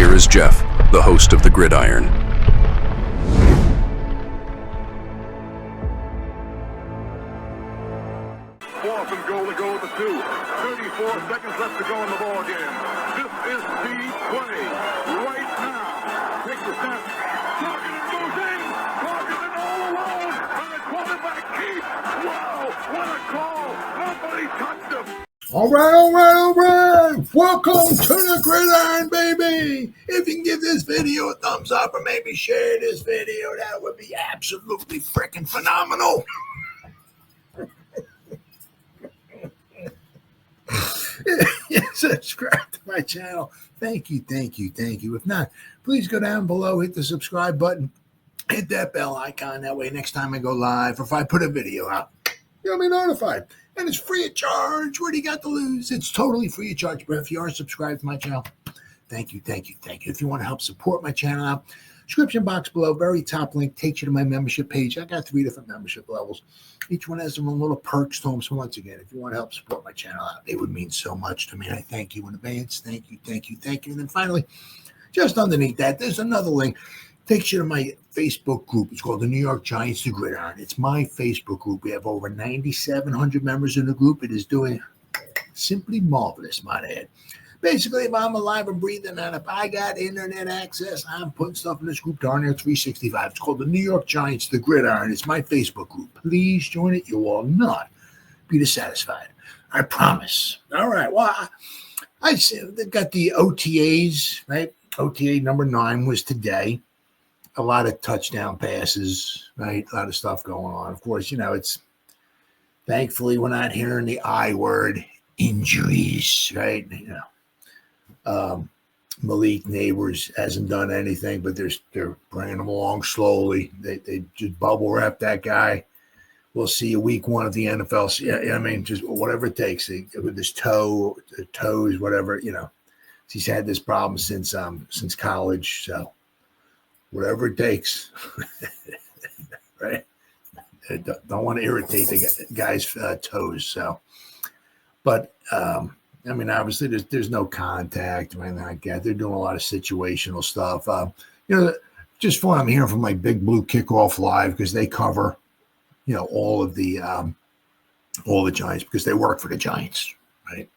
Here is Jeff, the host of the Gridiron. Fourth and goal to go with the 2. 34 seconds left to go in the ball game. This is the play right now. Takes the snap. Targeted goes in. Targeted all alone. And the quarterback keeps. Wow, what a call. Nobody touched him. All right. Welcome to the Gridiron, baby. If you can give this video a thumbs up or maybe share this video, that would be absolutely freaking phenomenal. Subscribe to my channel. Thank you. If not, please go down below, hit the subscribe button, hit that bell icon. That way, next time I go live or if I put a video out, you'll be notified. And it's free of charge. What do you got to lose? It's totally free of charge. But if you are subscribed to my channel, thank you. If you want to help support my channel out, description box below, very top link takes you to my membership page. I got 3 different membership levels. Each one has their own little perks to them. So once again, if you want to help support my channel out, it would mean so much to me. I thank you in advance. Thank you. And then finally, just underneath that, there's another link. Takes you to my Facebook group. It's called the New York Giants, the Gridiron. It's my Facebook group. We have over 9,700 members in the group. It is doing simply marvelous, might I add. Basically, if I'm alive and breathing and if I got internet access, I'm putting stuff in this group darn near 365. It's called the New York Giants, the Gridiron. It's my Facebook group. Please join it. You will not be dissatisfied. I promise. All right. Well, I got the OTAs, right? OTA number 9 was today. A lot of touchdown passes, right? A lot of stuff going on. Of course, it's thankfully we're not hearing the I word, injuries, right? Malik Neighbors hasn't done anything, but they're bringing him along slowly. They just bubble wrap that guy. We'll see you week 1 of the NFL. Yeah, I mean, just whatever it takes with his toes, whatever. He's had this problem since college, so. Whatever it takes, right? Don't want to irritate the guy's toes. So, but obviously there's no contact or anything like that. They're doing a lot of situational stuff. Just fun. I'm hearing from my Big Blue Kickoff Live because they cover, all the Giants because they work for the Giants, right?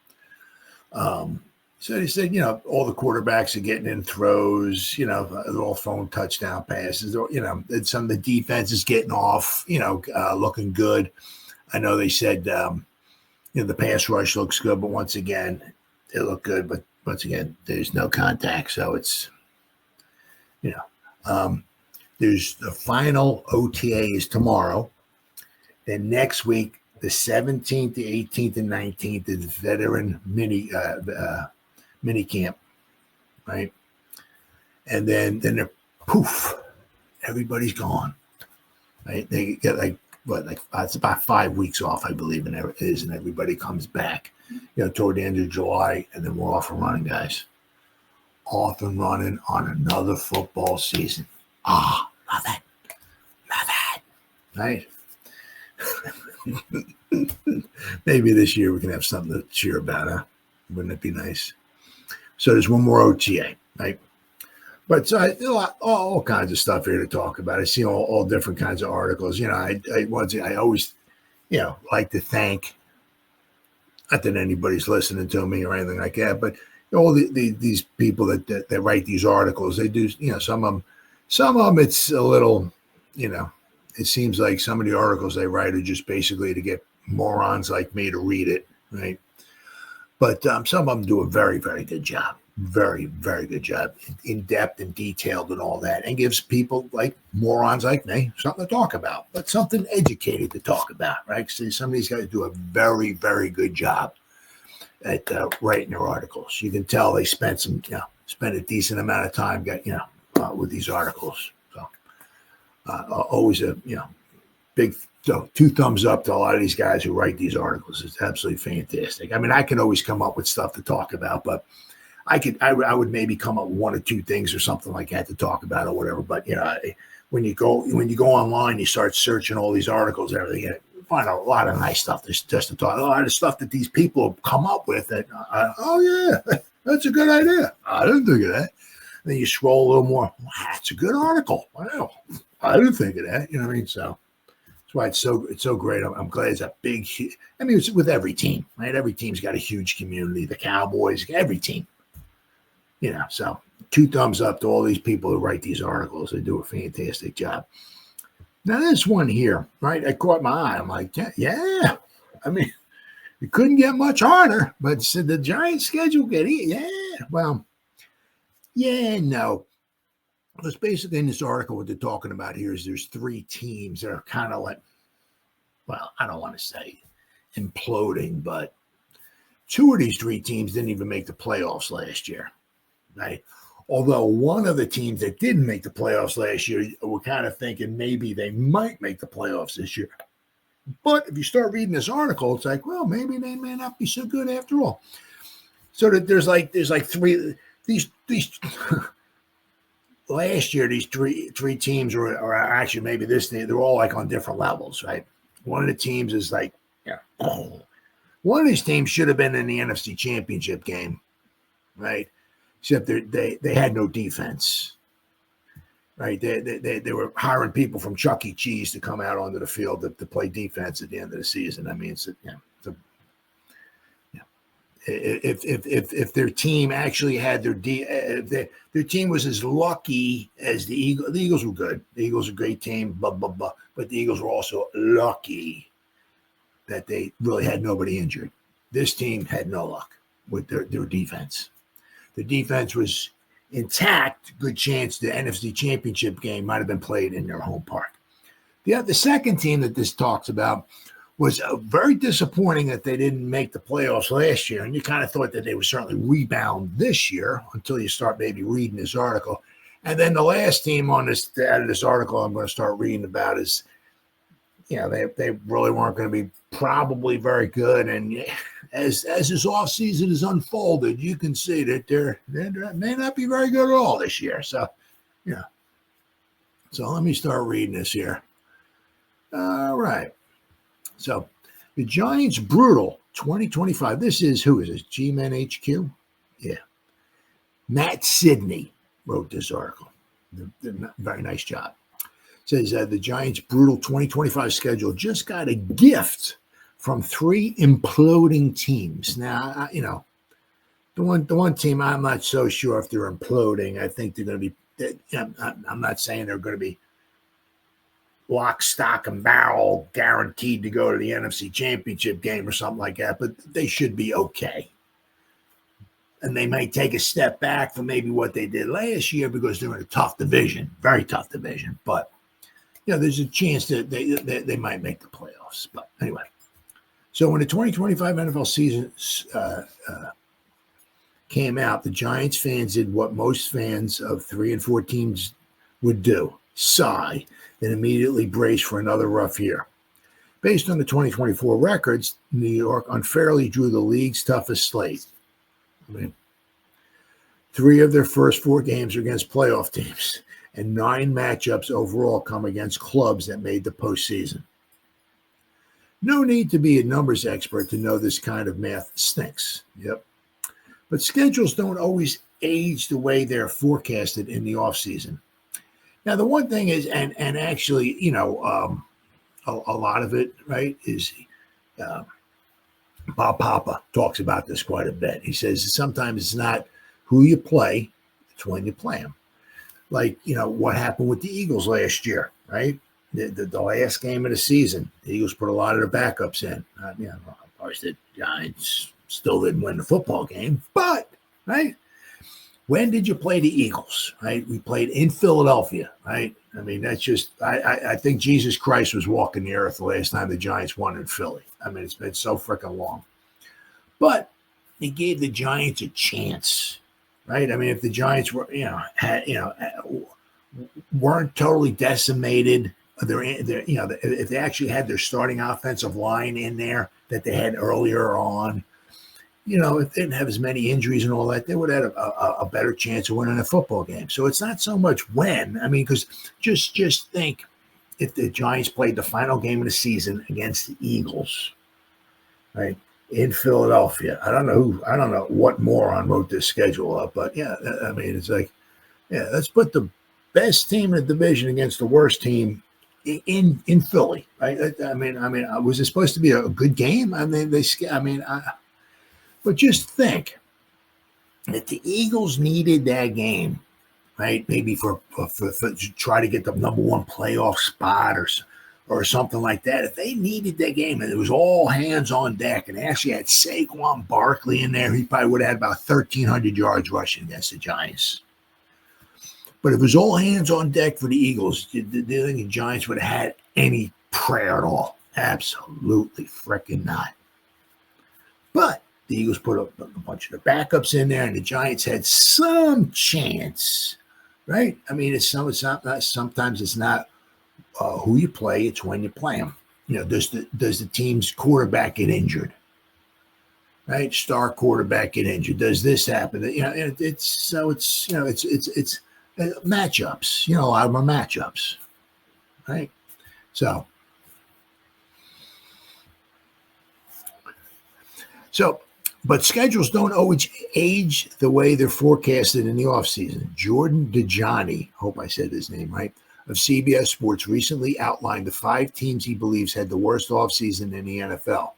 So they said, all the quarterbacks are getting in throws, all throwing touchdown passes, or, and some of the defense is getting off, looking good. I know they said, the pass rush looks good, but once again, they look good. But once again, there's no contact. So it's, there's the final OTA is tomorrow. Then next week, the 17th, the 18th, and 19th is veteran mini camp, right? And then they're poof, everybody's gone, right? They get it's about 5 weeks off, I believe, and it is, and everybody comes back, toward the end of July, and then we're off and running, guys. Off and running on another football season. Love it, right? Maybe this year we can have something to cheer about, huh? Wouldn't it be nice? So there's one more OTA, right? But so all kinds of stuff here to talk about. I see all different kinds of articles. I always, like to thank, not that anybody's listening to me or anything like that, but all these people that write these articles, they do, some of them it's a little, it seems like some of the articles they write are just basically to get morons like me to read it, right? But some of them do a very, very good job. Very, very good job. In depth and detailed and all that. And gives people like morons like me something to talk about. But something educated to talk about, right? So some of these guys do a very, very good job at writing their articles. You can tell they spent a decent amount of time with these articles. So always a, big 2 thumbs up to a lot of these guys who write these articles. It's absolutely fantastic. I mean, I can always come up with stuff to talk about, but I would maybe come up with 1 or 2 things or something like that to talk about or whatever. But when you go online, you start searching all these articles and everything. You find a lot of nice stuff just to talk. A lot of stuff that these people have come up with. That that's a good idea. I didn't think of that. then you scroll a little more. Wow, that's a good article. Wow, I didn't think of that. You know what I mean? So that's why it's so great. I'm glad it's a big. I mean, it's with every team, right? Every team's got a huge community. The Cowboys, every team. You know, so 2 thumbs up to all these people who write these articles. They do a fantastic job. Now, this one here, right? I caught my eye. I'm like, yeah. I mean, it couldn't get much harder, but said the Giants' schedule get easy. Yeah. Well, yeah, no. Because basically in this article, what they're talking about here is there's 3 teams that are kind of like, well, I don't want to say imploding, but 2 of these 3 teams didn't even make the playoffs last year, right? Although one of the teams that didn't make the playoffs last year, we're kind of thinking maybe they might make the playoffs this year. But if you start reading this article, it's like, well, maybe they may not be so good after all. So that there's like 3 these last year, these three teams or actually maybe this thing, they're all like on different levels, right? One of the teams is like, one of these teams should have been in the NFC Championship game, right? Except they had no defense, right? They were hiring people from Chuck E. Cheese to come out onto the field to play defense at the end of the season. I mean, if their team actually had their team was as lucky as the Eagles. The Eagles were good. The Eagles are a great team, blah, blah, blah. But the Eagles were also lucky that they really had nobody injured. This team had no luck with their defense. The defense was intact. Good chance the NFC Championship game might have been played in their home park. The second team that this talks about was very disappointing that they didn't make the playoffs last year. And you kind of thought that they would certainly rebound this year until you start maybe reading this article. And then the last team on this out of this article I'm going to start reading about is, they really weren't going to be probably very good. And as this offseason is unfolded, you can see that they may not be very good at all this year. So, So let me start reading this here. All right. So the Giants' brutal 2025. Who is this? G-Men HQ? Yeah. Matt Sidney wrote this article. Very nice job. Says the Giants' brutal 2025 schedule just got a gift from 3 imploding teams. Now, the one team I'm not so sure if they're imploding. I think they're going to be. I'm not saying they're going to be lock, stock, and barrel guaranteed to go to the NFC Championship game or something like that, but they should be okay. And they might take a step back from maybe what they did last year because they're in a tough division, very tough division. But there's a chance that they might make the playoffs. But anyway, so when the 2025 NFL season came out, the Giants fans did what most fans of 3 and 4 teams would do: sigh, then immediately brace for another rough year. Based on the 2024 records, New York unfairly drew the league's toughest slate. 3 of their first 4 games are against playoff teams, and 9 matchups overall come against clubs that made the postseason. No need to be a numbers expert to know this kind of math stinks. Yep. But schedules don't always age the way they're forecasted in the offseason. Now, the one thing is, and actually, a lot of it, right, is Bob Papa talks about this quite a bit. He says sometimes it's not who you play, it's when you play them. Like, what happened with the Eagles last year, right? The last game of the season, the Eagles put a lot of their backups in. Of course, the Giants still didn't win the football game, but, right? When did you play the Eagles, right? We played in Philadelphia, right? I mean, that's just, I think Jesus Christ was walking the earth the last time the Giants won in Philly. I mean, it's been so freaking long. But he gave the Giants a chance, right? I mean, if the Giants were, weren't totally decimated, if they actually had their starting offensive line in there that they had earlier on, if they didn't have as many injuries and all that, they would have had a better chance of winning a football game. So it's not so much when. I mean, because just think if the Giants played the final game of the season against the Eagles, right, in Philadelphia. I don't know what moron wrote this schedule up, but yeah, I mean, it's like Yeah, let's put the best team in the division against the worst team in Philly. Right? Was it supposed to be a good game? But just think that the Eagles needed that game, right? Maybe for to try to get the number one playoff spot or something like that. If they needed that game and it was all hands on deck, and they actually had Saquon Barkley in there, he probably would have had about 1,300 yards rushing against the Giants. But if it was all hands on deck for the Eagles, do you think the Giants would have had any prayer at all? Absolutely freaking not. But the Eagles put a bunch of the backups in there, and the Giants had some chance, right? I mean, sometimes it's not who you play; it's when you play them. Does the team's quarterback get injured? Right, star quarterback get injured. Does this happen? It's matchups. A lot of them are matchups, right? But schedules don't always age the way they're forecasted in the offseason. Jordan Dajani, hope I said his name right, of CBS Sports recently outlined the 5 teams he believes had the worst offseason in the NFL.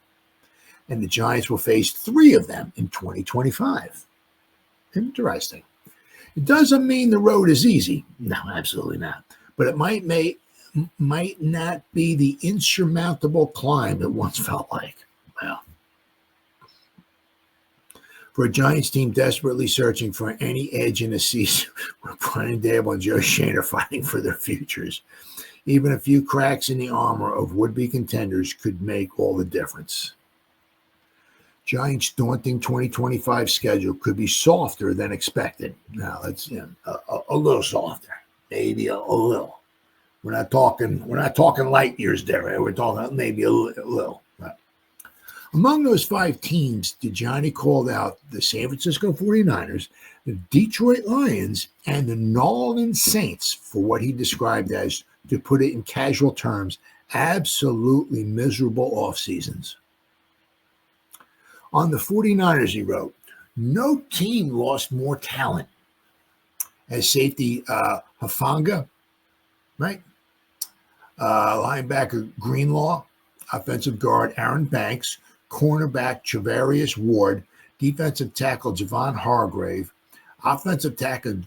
And the Giants will face 3 of them in 2025. Interesting. It doesn't mean the road is easy. No, absolutely not. But it might not be the insurmountable climb it once felt like. Well, for a Giants team desperately searching for any edge in the season, where Brian Daboll and Joe Shane are fighting for their futures, even a few cracks in the armor of would-be contenders could make all the difference. Giants' daunting 2025 schedule could be softer than expected. Now, it's a little softer, maybe a little. We're not talking light years there. We're talking maybe a little. Right? Among those 5 teams, Dajani called out the San Francisco 49ers, the Detroit Lions, and the New Orleans Saints for what he described as, to put it in casual terms, absolutely miserable off seasons. On the 49ers, he wrote, no team lost more talent. As safety Hufanga, right? Linebacker Greenlaw, offensive guard Aaron Banks, cornerback Travarius Ward, defensive tackle Javon Hargrave, offensive tackle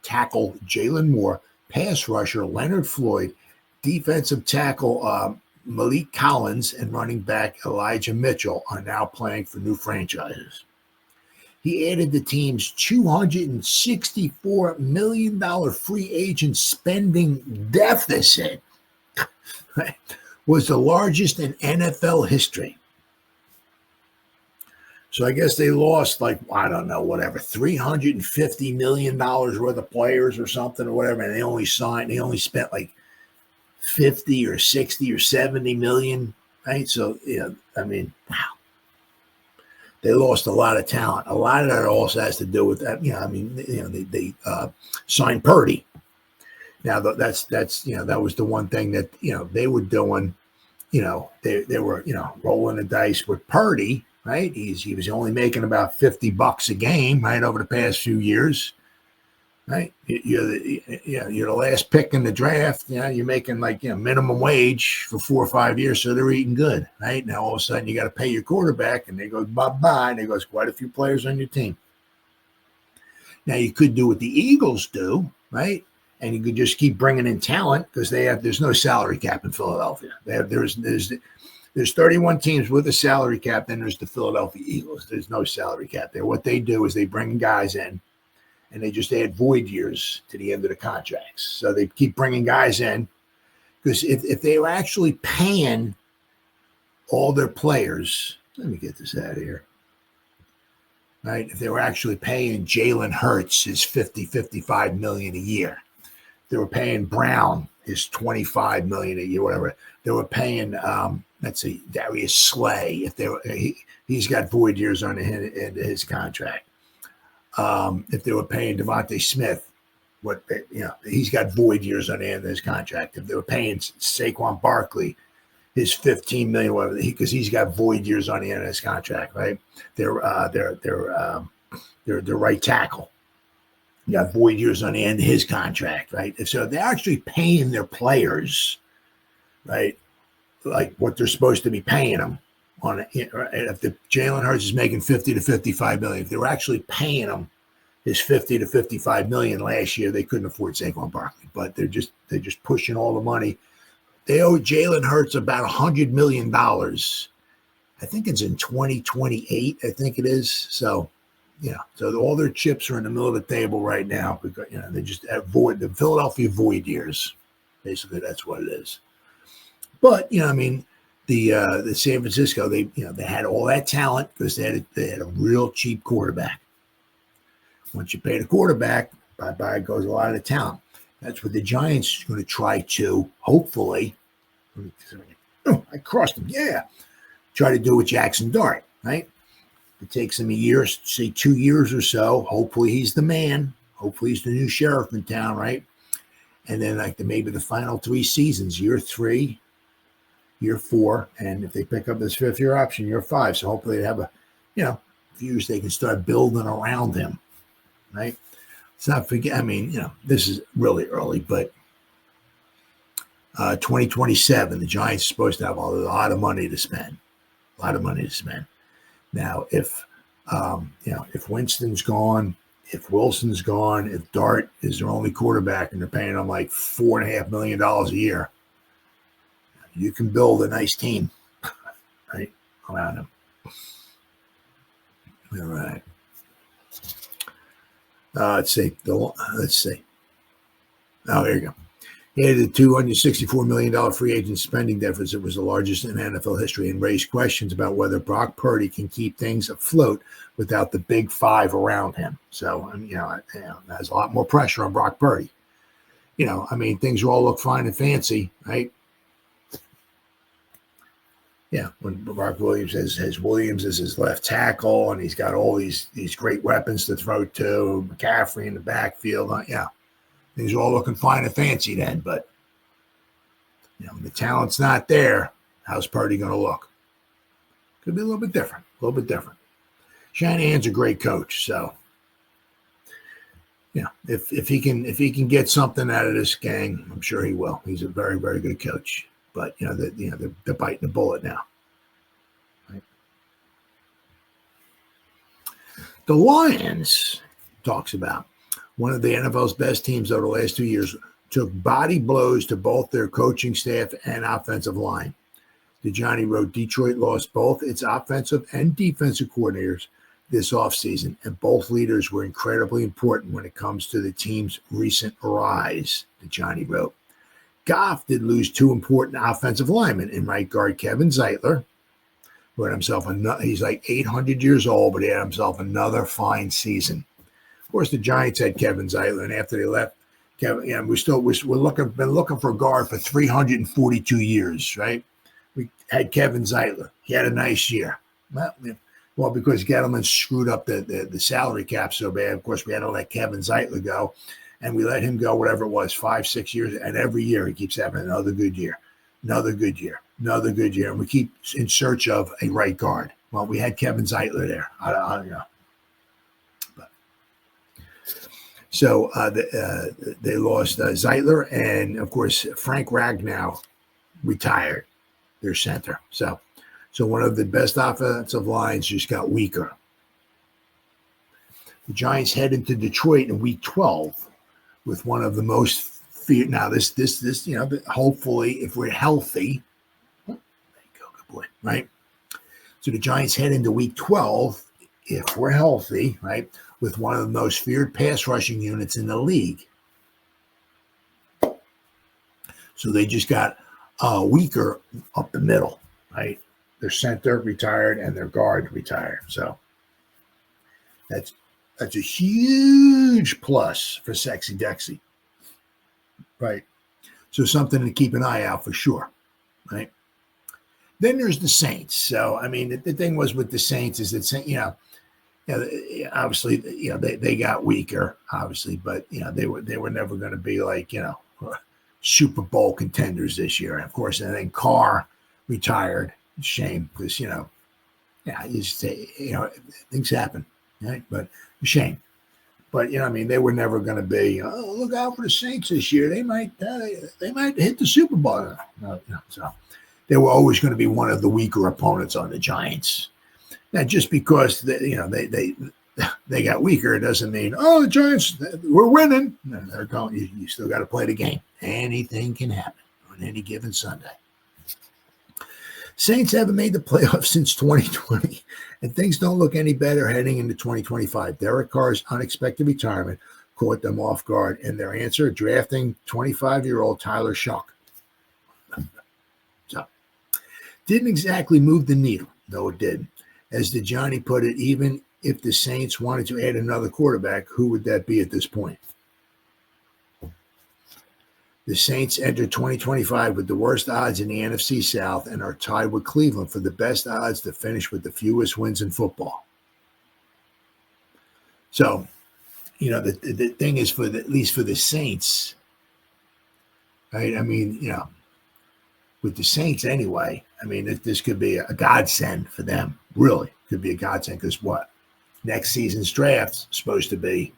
Jalen Moore, pass rusher Leonard Floyd, defensive tackle Malik Collins, and running back Elijah Mitchell are now playing for new franchises. He added the team's $264 million free agent spending deficit was the largest in NFL history. So I guess they lost $350 million worth of players or something or whatever, and they only spent like 50 or 60 or 70 million, right? So, wow. They lost a lot of talent. A lot of that also has to do with that. They signed Purdy. Now that was the one thing that, they were doing, they were, rolling the dice with Purdy, right? He was only making about $50 a game, right, over the past few years. Right, you're the last pick in the draft. You're making minimum wage for 4 or 5 years, so they're eating good. Right now, all of a sudden, you got to pay your quarterback, and they go bye. And there goes quite a few players on your team. Now you could do what the Eagles do, right? And you could just keep bringing in talent because there's no salary cap in Philadelphia. There's 31 teams with a salary cap. Then there's the Philadelphia Eagles. There's no salary cap there. What they do is they bring guys in, and they just add void years to the end of the contracts. So they keep bringing guys in because if they were actually paying all their players, let me get this out of here, right? If they were actually paying Jalen Hurts his $55 million a year, they were paying Brown his $25 million a year, whatever. They were paying, Darius Slay. He's got void years on his contract. If they were paying Devontae Smith, he's got void years on the end of his contract. If they were paying Saquon Barkley his $15 million, whatever, because he's got void years on the end of his contract, right? Their right tackle, You got void years on the end of his contract, right? And so they're actually paying their players, right, like what they're supposed to be paying them on it. If the Jalen Hurts is making 50 to 55 million, if they were actually paying him his 50 to 55 million last year, they couldn't afford Saquon Barkley, but they're just pushing all the money. They owe Jalen Hurts about $100 million. I think it's in 2028. I think it is. So, so all their chips are in the middle of the table right now because they just avoid the Philadelphia void years. Basically, that's what it is. But the San Francisco, they had all that talent because they had a real cheap quarterback. Once you pay the quarterback, bye goes a lot of the talent. That's what the Giants are going to try to, hopefully. Oh, I crossed him. Yeah. Try to do with Jackson Dart, right? It takes him a year, say 2 years or so. Hopefully he's the man. Hopefully he's the new sheriff in town, right? And then maybe the final 3 seasons, year 3, year 4, and if they pick up this 5th-year option, year 5. So hopefully they have a few years they can start building around him, right? Let's not forget, this is really early, but 2027, the Giants are supposed to have a lot of money to spend. A lot of money to spend. Now, if Winston's gone, if Wilson's gone, if Dart is their only quarterback and they're paying them like $4.5 million a year, you can build a nice team, right, around him. All right. Let's see. Oh, there you go. He had a $264 million free agent spending deficit. It was the largest in NFL history and raised questions about whether Brock Purdy can keep things afloat without the big 5 around him. So, there's a lot more pressure on Brock Purdy. Things will all look fine and fancy, right? Yeah, when Brock Williams has Williams as his left tackle and he's got all these great weapons to throw to, McCaffrey in the backfield, things are all looking fine and fancy then, but when the talent's not there, how's Purdy going to look? Could be a little bit different. Shanahan's a great coach, so if he can get something out of this gang, I'm sure he will. He's a very, very good coach, but they're biting the bullet now. Right? The Lions talks about. One of the NFL's best teams over the last 2 years took body blows to both their coaching staff and offensive line. Dajani wrote, Detroit lost both its offensive and defensive coordinators this offseason, and both leaders were incredibly important when it comes to the team's recent rise, Dajani wrote. Goff did lose 2 important offensive linemen in right guard Kevin Zeitler, who had himself he's like 800 years old, but he had himself another fine season. Of course, the Giants had Kevin Zeitler, and after they left, Kevin, been looking for a guard for 342 years, right? We had Kevin Zeitler. He had a nice year. Well, because Gettleman screwed up the salary cap so bad, of course, we had to let Kevin Zeitler go, and we let him go, whatever it was, 5-6 years, and every year he keeps having another good year, and we keep in search of a right guard. Well, we had Kevin Zeitler there. So they lost Zeitler, and of course Frank Ragnow retired, their center. So one of the best offensive lines just got weaker. The Giants head into Detroit in Week 12 with one of the most feared. Now this hopefully if we're healthy, there you go, good boy, right? So the Giants head into Week 12 if we're healthy, right? With one of the most feared pass rushing units in the league. So they just got weaker up the middle, right? Their center retired and their guard retired. So that's a huge plus for Sexy Dexy, right? So something to keep an eye out for sure, right? Then there's the Saints. So, the thing was with the Saints is that, obviously, they got weaker, obviously, but they were never going to be like Super Bowl contenders this year. And of course, and then Carr retired. Shame because things happen, right? But shame. But I mean, they were never going to be. Oh, look out for the Saints this year. They might hit the Super Bowl. No, so they were always going to be one of the weaker opponents on the Giants. Now, just because they got weaker doesn't mean the Giants we're winning. No, they're going. You still got to play the game. Anything can happen on any given Sunday. Saints haven't made the playoffs since 2020, and things don't look any better heading into 2025. Derek Carr's unexpected retirement caught them off guard, and their answer, drafting 25-year-old Tyler Shough. So, didn't exactly move the needle. No, it didn't. As Dajani put it, even if the Saints wanted to add another quarterback, who would that be at this point? The Saints enter 2025 with the worst odds in the NFC South and are tied with Cleveland for the best odds to finish with the fewest wins in football. So, the thing is, at least for the Saints, right? I mean, with the Saints anyway, I mean, this could be a godsend for them. Really, could be a godsend because what? Next season's draft is supposed to be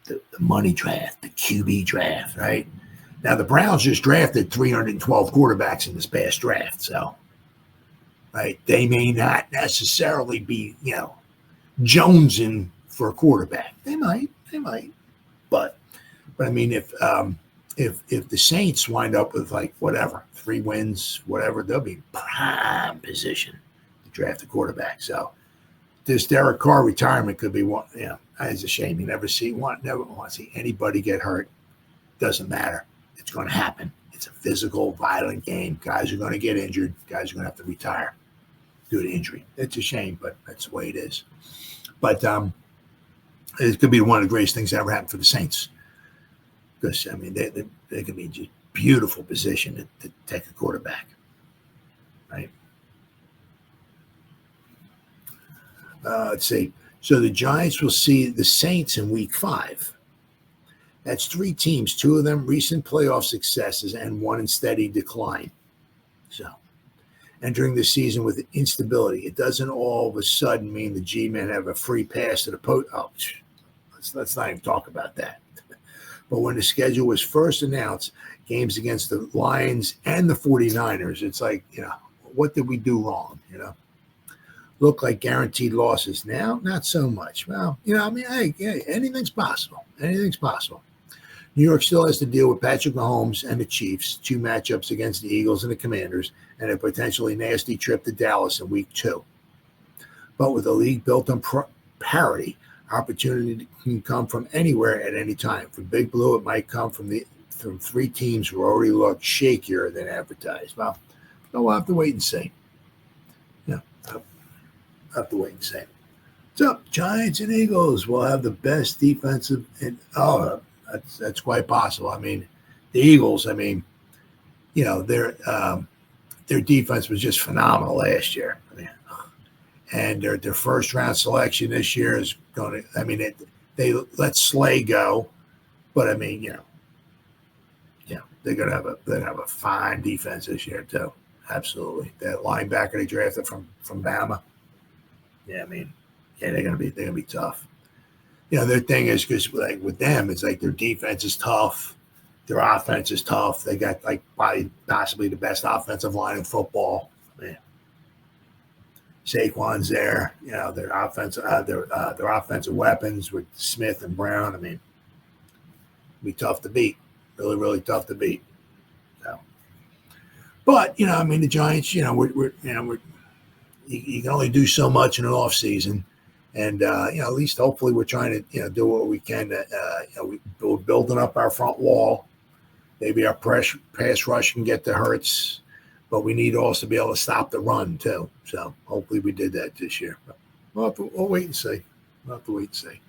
the money draft, the QB draft, right? Now, the Browns just drafted 312 quarterbacks in this past draft. So, right, they may not necessarily be, jonesing for a quarterback. They might. But I mean, if the Saints wind up with 3 wins, whatever, they'll be prime position to draft a quarterback. So this Derek Carr retirement could be one. It's a shame. You never want to see anybody get hurt. Doesn't matter. It's going to happen. It's a physical, violent game. Guys are going to get injured. Guys are going to have to retire due to injury. It's a shame, but that's the way it is. But it could be one of the greatest things that ever happened for the Saints. Because, I mean, they could be just beautiful position to take a quarterback, right? Let's see. So the Giants will see the Saints in Week 5. That's 3 teams, 2 of them recent playoff successes and 1 in steady decline. So entering the season with instability, it doesn't all of a sudden mean the G-men have a free pass to the post. Oh, let's not even talk about that. But when the schedule was first announced, games against the Lions and the 49ers, it's like, what did we do wrong, Look like guaranteed losses. Now, not so much. Well, hey, anything's possible. Anything's possible. New York still has to deal with Patrick Mahomes and the Chiefs, 2 matchups against the Eagles and the Commanders, and a potentially nasty trip to Dallas in Week 2. But with a league built on parity, opportunity can come from anywhere at any time. For Big Blue, it might come from 3 teams who already look shakier than advertised. Well, we'll have to wait and see. Have to wait and see. What's up, Giants and Eagles will have the best defensive. That's quite possible. I mean, the Eagles. I mean, their defense was just phenomenal last year. I mean, and their first round selection this year is going to. I mean, they let Slay go, but I mean, they're going to have a fine defense this year too. Absolutely, that linebacker they drafted from Bama. Yeah, I mean, they're gonna be tough. Their thing is because with them, it's like their defense is tough, their offense is tough. They got probably possibly the best offensive line in football. Man. Saquon's there. Their offensive weapons with Smith and Brown. I mean, it'll be tough to beat. Really, really tough to beat. So, but I mean, the Giants. You can only do so much in an off season, and at least hopefully we're trying to do what we can. We're building up our front wall. Maybe our pass rush can get to Hurts, but we need also to be able to stop the run too. So hopefully we did that this year. But we'll wait and see. We'll have to wait and see.